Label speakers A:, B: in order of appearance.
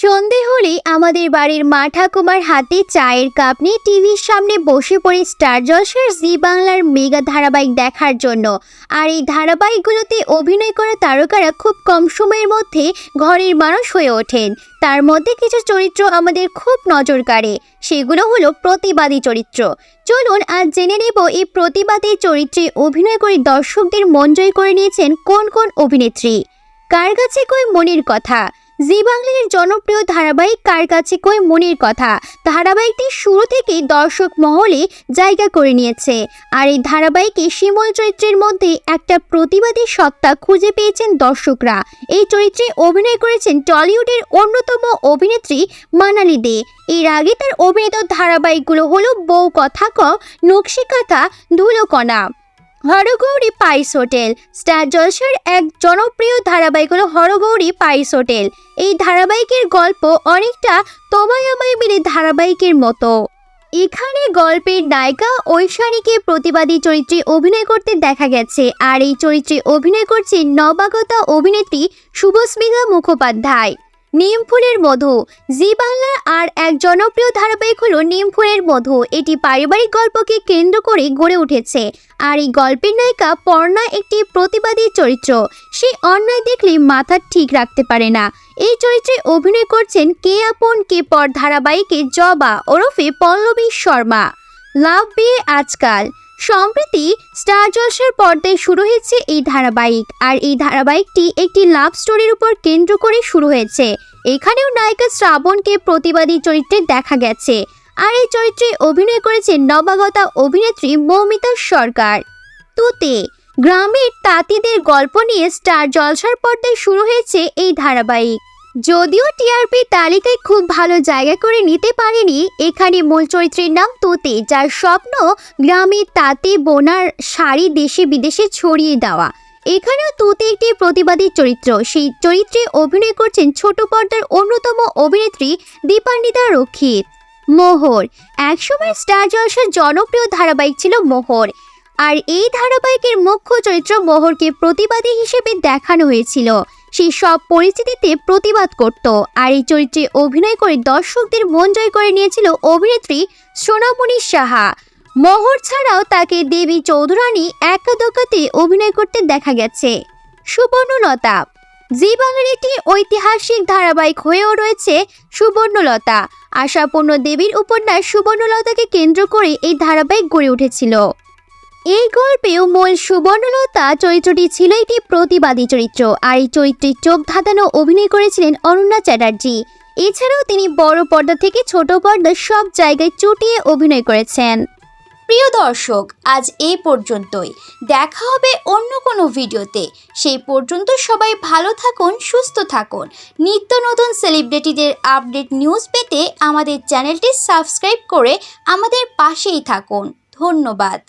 A: সন্ধে হলেই আমাদের বাড়ির মা ঠাকুমার হাতে চায়ের কাপ নিয়ে টিভির সামনে বসে পড়ে স্টার জলসার জি বাংলার মেগা ধারাবাহিক দেখার জন্য। আর এই ধারাবাহিকগুলোতে অভিনয় করা তারকারা খুব কম সময়ের মধ্যে ঘরের মানুষ হয়ে ওঠেন। তার মধ্যে কিছু চরিত্র আমাদের খুব নজর কাড়ে, সেগুলো হলো প্রতিবাদী চরিত্র। চলুন আজ জেনে নেব এই প্রতিবাদী চরিত্রে অভিনয় করে দর্শকদের মন জয় করে নিয়েছেন কোন কোন অভিনেত্রী। কার কাছে কই মনের কথা। জি বাংলার জনপ্রিয় ধারাবাহিক কার কাছে কই মনের কথা ধারাবাহিকটি শুরু থেকেই দর্শক মহলে জায়গা করে নিয়েছে। আর এই ধারাবাহিকে শিমুল চরিত্রের মধ্যে একটা প্রতিবাদী সত্তা খুঁজে পেয়েছেন দর্শকরা। এই চরিত্রে অভিনয় করেছেন টলিউডের অন্যতম অভিনেত্রী মানালি দে। এর আগে তার অভিনীত ধারাবাহিকগুলো হলো বউ কথা ক, নকশিকাথা, ধুলোকণা, হরগৌরী পাইস হোটেল। স্টার জলসার এক জনপ্রিয় ধারাবাহিক হলো হরগৌরী পাইস হোটেল। এই ধারাবাহিকের গল্প অনেকটা তোমায় আমায় মিলে ধারাবাহিকের মতো। এখানে গল্পের নায়িকা ঐশানীকে প্রতিবাদী চরিত্রে অভিনয় করতে দেখা গেছে। আর এই চরিত্রে অভিনয় করছে নবাগতা অভিনেত্রী শুভস্মিতা মুখোপাধ্যায়। নিমফুলের মধু জি বাংলার আর এক জনপ্রিয় ধারাবাহিক হলো নিমফুলের মধু। এটি পারিবারিক গল্পকে কেন্দ্র করে গড়ে উঠেছে। আর এই গল্পের নায়িকা পর্ণা একটি প্রতিবাদী চরিত্র। সে অন্যায় দেখলে মাথা ঠিক রাখতে পারে না। এই চরিত্রে অভিনয় করছেন কে আপন কে পর ধারাবাহিকে জবা ওরফে পল্লবী শর্মা। লাভ বিয়ে আজকাল সম্প্রতি স্টার জলসার পর্দায় শুরু হয়েছে এই ধারাবাহিক। আর এই ধারাবাহিকটি একটি লাভ স্টোরির উপর কেন্দ্র করে শুরু হয়েছে। এখানেও নায়িকা শ্রাবণকে প্রতিবাদী চরিত্রে দেখা গেছে। আর এই চরিত্রে অভিনয় করেছেন নবাগতা অভিনেত্রী মৌমিতা সরকার। তুতে গ্রামের তাঁতিদের গল্প নিয়ে স্টার জলসার পর্দায় শুরু হয়েছে এই ধারাবাহিক। যদিও টিআরপি তালিকায় খুব ভালো জায়গা করে নিতে পারেনি, এখানে মূল চরিত্রের নাম তুতে, যার স্বপ্ন গ্রামের তাঁতি বোনার শাড়ি দেশে বিদেশে ছড়িয়ে দেওয়া। এখানেও তুতে একটি প্রতিবাদী চরিত্র। সেই চরিত্রে অভিনয় করছেন ছোট পর্দার অন্যতম অভিনেত্রী দীপান্বিতা রক্ষিত। মোহর একসময় স্টার জলসার জনপ্রিয় ধারাবাহিক ছিল মোহর। আর এই ধারাবাহিকের মুখ্য চরিত্র মোহরকে প্রতিবাদী হিসেবে দেখানো হয়েছিল। সে সব পরিস্থিতিতে প্রতিবাদ করত। আর এই চরিত্রে অভিনয় করে দর্শকদের মন জয় করে নিয়েছিল অভিনেত্রী সোনামণি সাহা। মোহর ছাড়াও তাকে দেবী চৌধুরানী একাদকাতে অভিনয় করতে দেখা গেছে। সুবর্ণলতা জি বাংলার একটি ঐতিহাসিক ধারাবাহিক হয়েও রয়েছে সুবর্ণলতা। আশাপূর্ণ দেবীর উপন্যাস সুবর্ণলতাকে কেন্দ্র করে এই ধারাবাহিক গড়ে উঠেছিল। এই গল্পেও মূল সুবর্ণলতা চরিত্রটি ছিল একটি প্রতিবাদী চরিত্র। আর এই চরিত্রে চোখ ধাঁধানো অভিনয় করেছিলেন অনন্যা চ্যাটার্জি। এছাড়াও তিনি বড় পর্দা থেকে ছোট পর্দার সব জায়গায় চুটিয়ে অভিনয় করেছেন।
B: প্রিয় দর্শক, আজ এই পর্যন্তই। দেখা হবে অন্য কোনো ভিডিওতে। সেই পর্যন্ত সবাই ভালো থাকুন, সুস্থ থাকুন। নিত্য নতুন সেলিব্রিটিদের আপডেট নিউজ পেতে আমাদের চ্যানেলটি সাবস্ক্রাইব করে আমাদের পাশেই থাকুন। ধন্যবাদ।